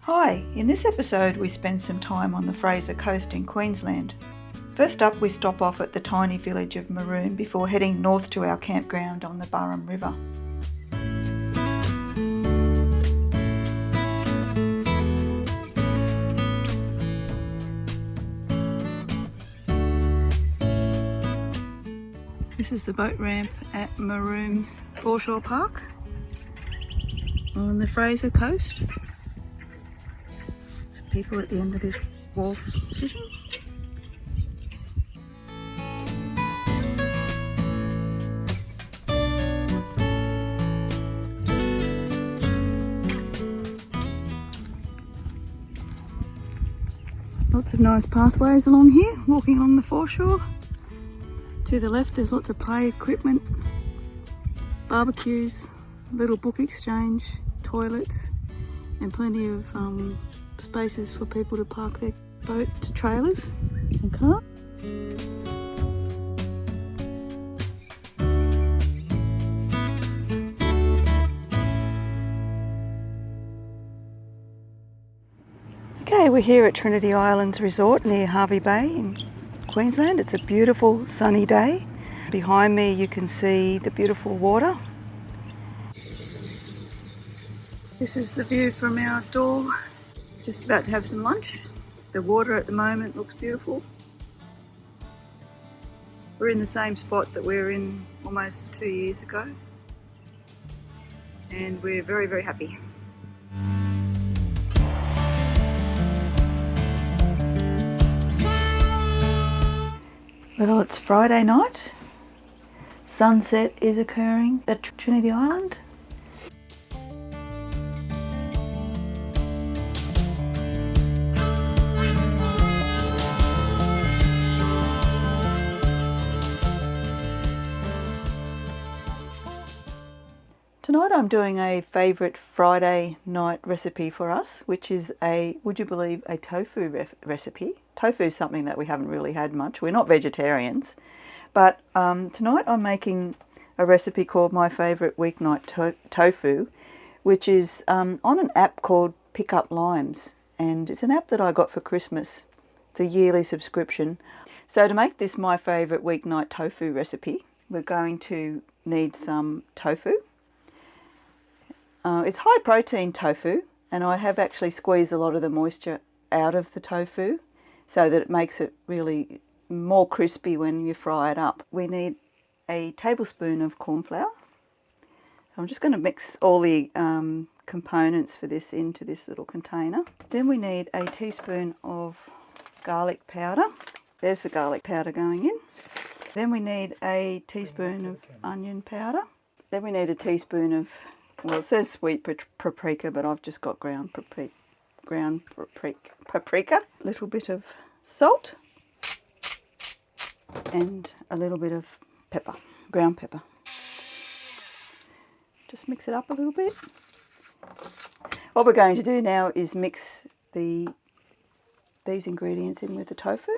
Hi, in this episode we spend some time on the Fraser Coast in Queensland. First up, we stop off at the tiny village of Burrum before heading north to our campground on the Burrum River. This is the boat ramp at Burrum Foreshore Park on the Fraser Coast. There's people at the end of this wharf fishing. Lots of nice pathways along here, walking along the foreshore. To the left there's lots of play equipment, barbecues, little book exchange, toilets, and plenty of spaces for people to park their boat trailers and car. Okay, we're here at Trinity Islands Resort near Hervey Bay in Queensland. It's a beautiful sunny day. Behind me you can see the beautiful water. This is the view from our door. Just about to have some lunch. The water at the moment looks beautiful. We're in the same spot that we were in almost 2 years ago, and we're very, very happy. Well, it's Friday night. Sunset is occurring at Trinity Island. Tonight I'm doing a favourite Friday night recipe for us, which is a, would you believe, a tofu recipe. Tofu is something that we haven't really had much. We're not vegetarians, but tonight I'm making a recipe called My Favourite Weeknight Tofu, which is on an app called Pick Up Limes, and it's an app that I got for Christmas. It's a yearly subscription. So to make this My Favourite Weeknight Tofu recipe, we're going to need some tofu. It's high protein tofu, and I have actually squeezed a lot of the moisture out of the tofu so that it makes it really more crispy when you fry it up. We need a tablespoon of corn flour. I'm just going to mix all the components for this into this little container. Then we need a teaspoon of garlic powder. There's the garlic powder going in. Then we need a teaspoon of onion powder. Then we need a teaspoon of, well, it says sweet paprika, but I've just got ground paprika. A little bit of salt and a little bit of pepper, ground pepper. Just mix it up a little bit. What we're going to do now is mix these ingredients in with the tofu.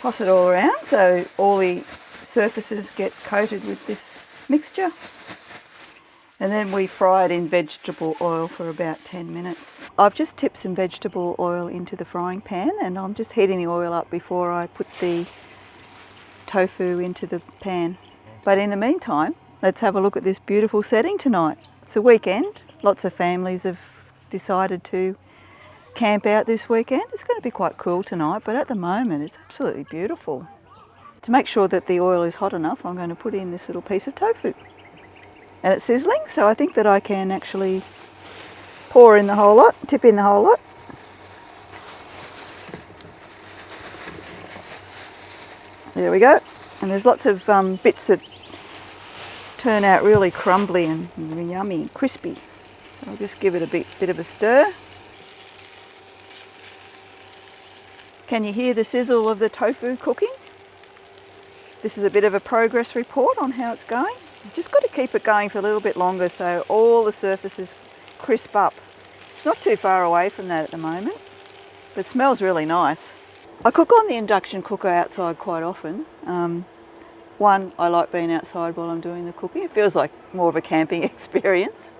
Toss it all around so all the surfaces get coated with this mixture. And then we fry it in vegetable oil for about 10 minutes. I've just tipped some vegetable oil into the frying pan, and I'm just heating the oil up before I put the tofu into the pan. But in the meantime, let's have a look at this beautiful setting tonight. It's a weekend. Lots of families have decided to camp out this weekend. It's going to be quite cool tonight, but at the moment it's absolutely beautiful. To make sure that the oil is hot enough, I'm going to put in this little piece of tofu. And it's sizzling, so I think that I can actually pour in the whole lot, tip in the whole lot. There we go. And there's lots of bits that turn out really crumbly and yummy and crispy. So I'll just give it a bit of a stir. Can you hear the sizzle of the tofu cooking? This is a bit of a progress report on how it's going. You've just got to keep it going for a little bit longer so all the surfaces crisp up. It's not too far away from that at the moment, but it smells really nice. I cook on the induction cooker outside quite often. One, I like being outside while I'm doing the cooking. It feels like more of a camping experience.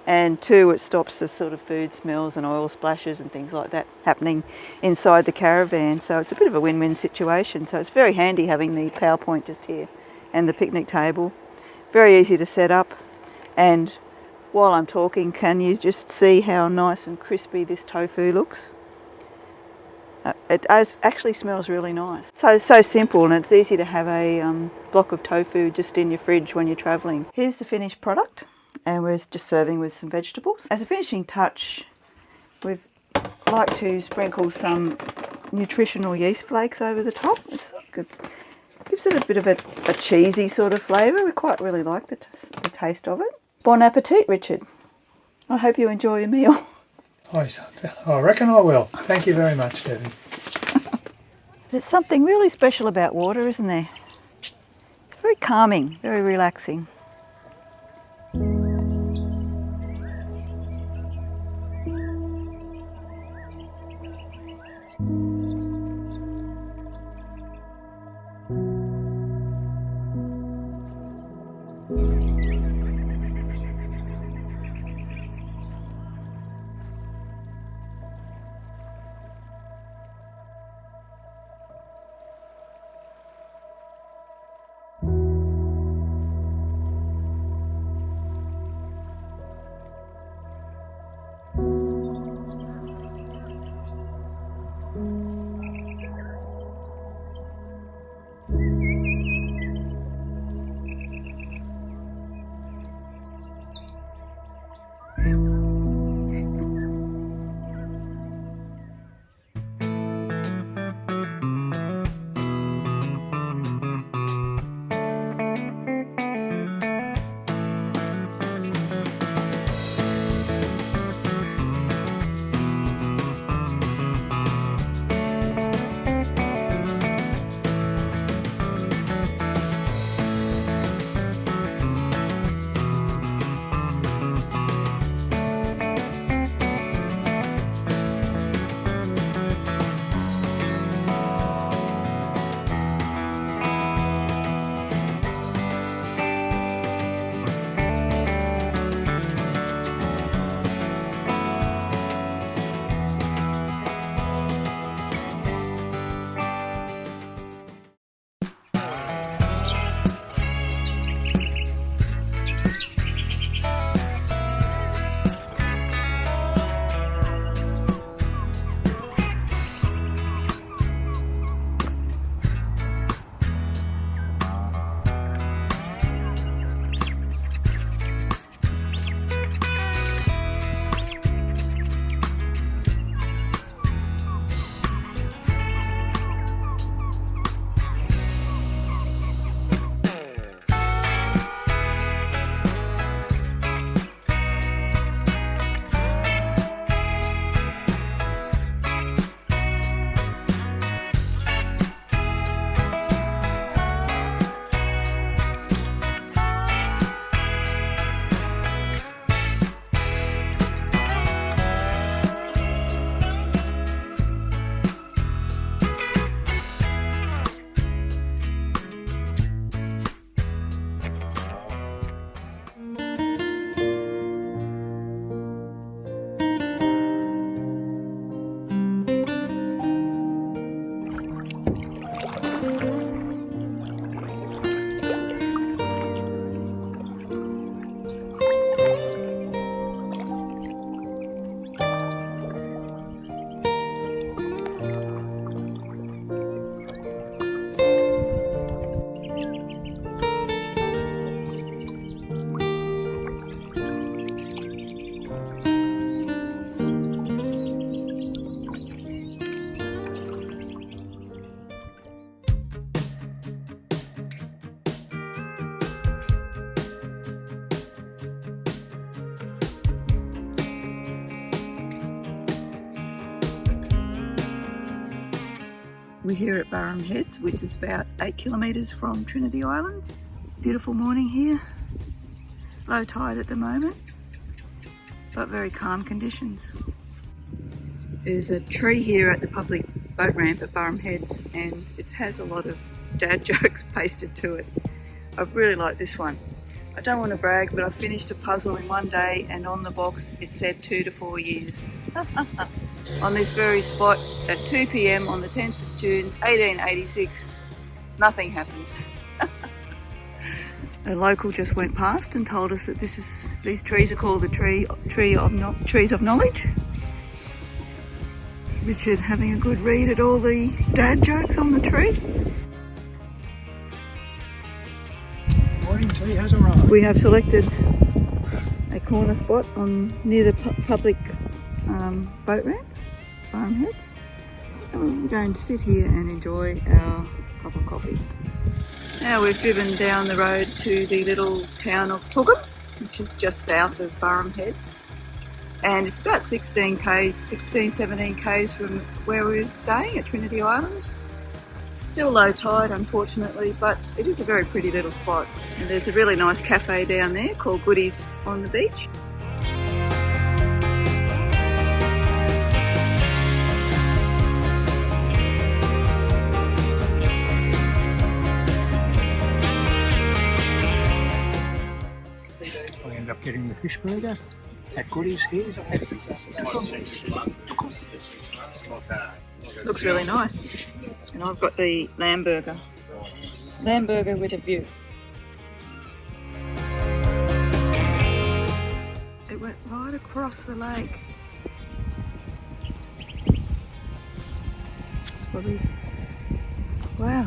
and 2, it stops the sort of food smells and oil splashes and things like that happening inside the caravan. So it's a bit of a win-win situation. So it's very handy having the power point just here and the picnic table. Very easy to set up, and while I'm talking, can you just see how nice and crispy this tofu looks? It actually smells really nice. So simple, and it's easy to have a block of tofu just in your fridge when you're travelling. Here's the finished product, and we're just serving with some vegetables. As a finishing touch, we'd like to sprinkle some nutritional yeast flakes over the top. It's good. Gives it a bit of a cheesy sort of flavour. We quite really like the taste of it. Bon appetit, Richard. I hope you enjoy your meal. I reckon I will. Thank you very much, Debbie. There's something really special about water, isn't there? It's very calming, very relaxing. We're here at Burrum Heads, which is about 8 kilometres from Trinity Island. Beautiful morning here. Low tide at the moment, but very calm conditions. There's a tree here at the public boat ramp at Burrum Heads, and it has a lot of dad jokes pasted to it. I really like this one. I don't want to brag, but I finished a puzzle in one day, and on the box it said 2 to 4 years. On this very spot at 2 p.m. on the 10th of June 1886, nothing happened. A local just went past and told us that these trees are called the trees of knowledge. Richard having a good read at all the dad jokes on the tree. Morning tea has arrived. We have selected a corner spot near the public boat ramp, Burrum Heads. And we're going to sit here and enjoy our cup of coffee. Now we've driven down the road to the little town of Burrum, which is just south of Burrum Heads. And it's about 17 k's from where we're staying at Trinity Island. Still low tide, unfortunately, but it is a very pretty little spot. And there's a really nice cafe down there called Goodies on the beach. I end up getting the fish burger at Goodies here. Looks really nice. And I've got the lamb burger. Lamb burger with a view. It went right across the lake. It's probably... wow.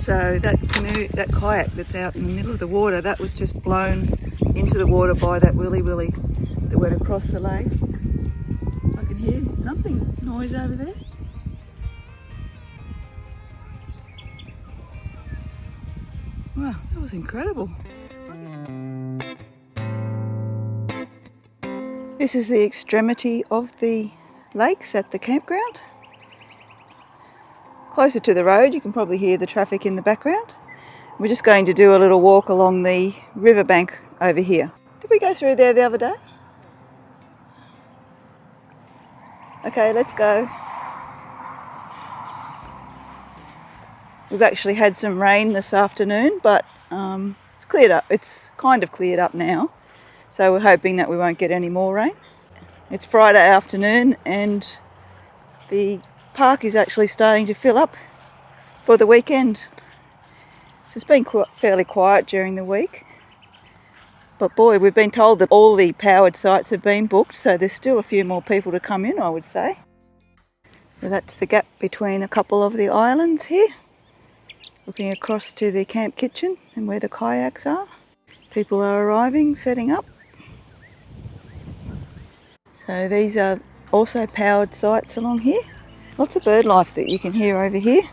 So that canoe, that kayak that's out in the middle of the water, that was just blown into the water by that willy that went across the lake. I can hear something noise over there. Wow, that was incredible. This is the extremity of the lakes at the campground. Closer to the road, you can probably hear the traffic in the background. We're just going to do a little walk along the riverbank over here. Did we go through there the other day? Okay, let's go. We've actually had some rain this afternoon, but it's cleared up. It's kind of cleared up now. So we're hoping that we won't get any more rain. It's Friday afternoon and the park is actually starting to fill up for the weekend. So it's been fairly quiet during the week. But boy, we've been told that all the powered sites have been booked, so there's still a few more people to come in, I would say. So that's the gap between a couple of the islands here. Looking across to the camp kitchen and where the kayaks are. People are arriving, setting up. So these are also powered sites along here. Lots of bird life that you can hear over here.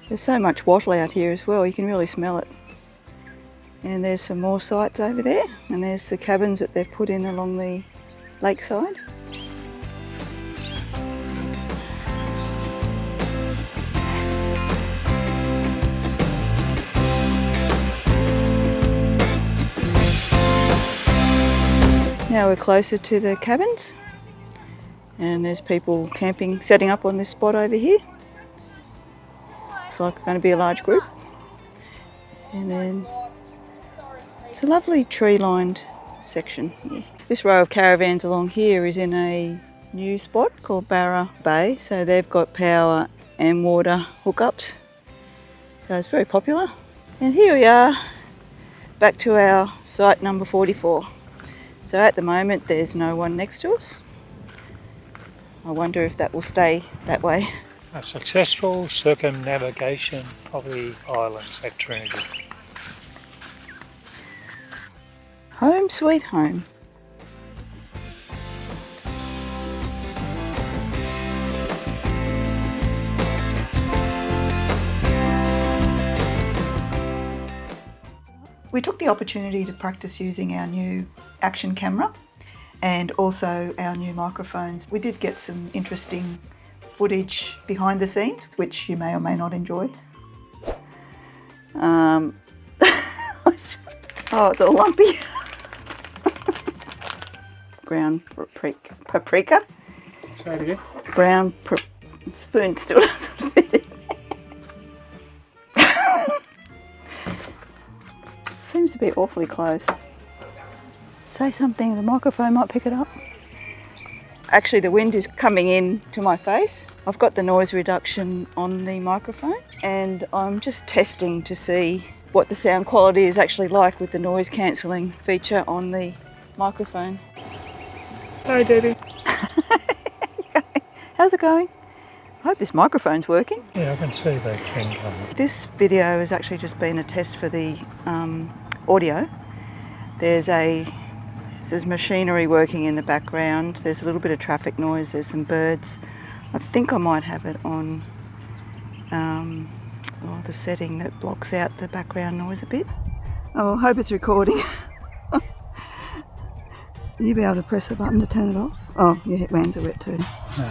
There's so much wattle out here as well, you can really smell it. And there's some more sites over there, and there's the cabins that they've put in along the lakeside. Now we're closer to the cabins, and there's people camping, setting up on this spot over here. Looks like going to be a large group. And then it's a lovely tree-lined section here. This row of caravans along here is in a new spot called Burrum Bay, so they've got power and water hookups. So it's very popular. And here we are, back to our site number 44. So at the moment there's no one next to us. I wonder if that will stay that way. A successful circumnavigation of the islands at Trinity. Home sweet home. We took the opportunity to practice using our new action camera and also our new microphones. We did get some interesting footage behind the scenes, which you may or may not enjoy. Oh, it's all lumpy. Ground paprika. Say it again. Spoon still doesn't fit in. to be awfully close. Say something, the microphone might pick it up. Actually, the wind is coming in to my face. I've got the noise reduction on the microphone and I'm just testing to see what the sound quality is actually like with the noise cancelling feature on the microphone. Hi, Daddy. How's it going? I hope this microphone's working. Yeah, I can see that thing coming. This video has actually just been a test for the audio. There's machinery working in the background. There's a little bit of traffic noise. There's some birds. I think I might have it on the setting that blocks out the background noise a bit. Oh, I hope it's recording. Will you be able to press the button to turn it off? Oh, your hands are wet too. No,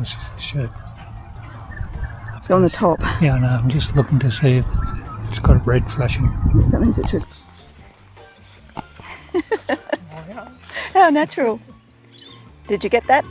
it's just a shirt. It's on the top. Yeah, no, I'm just looking to see if it's got red flashing. That means it's How natural. Did you get that?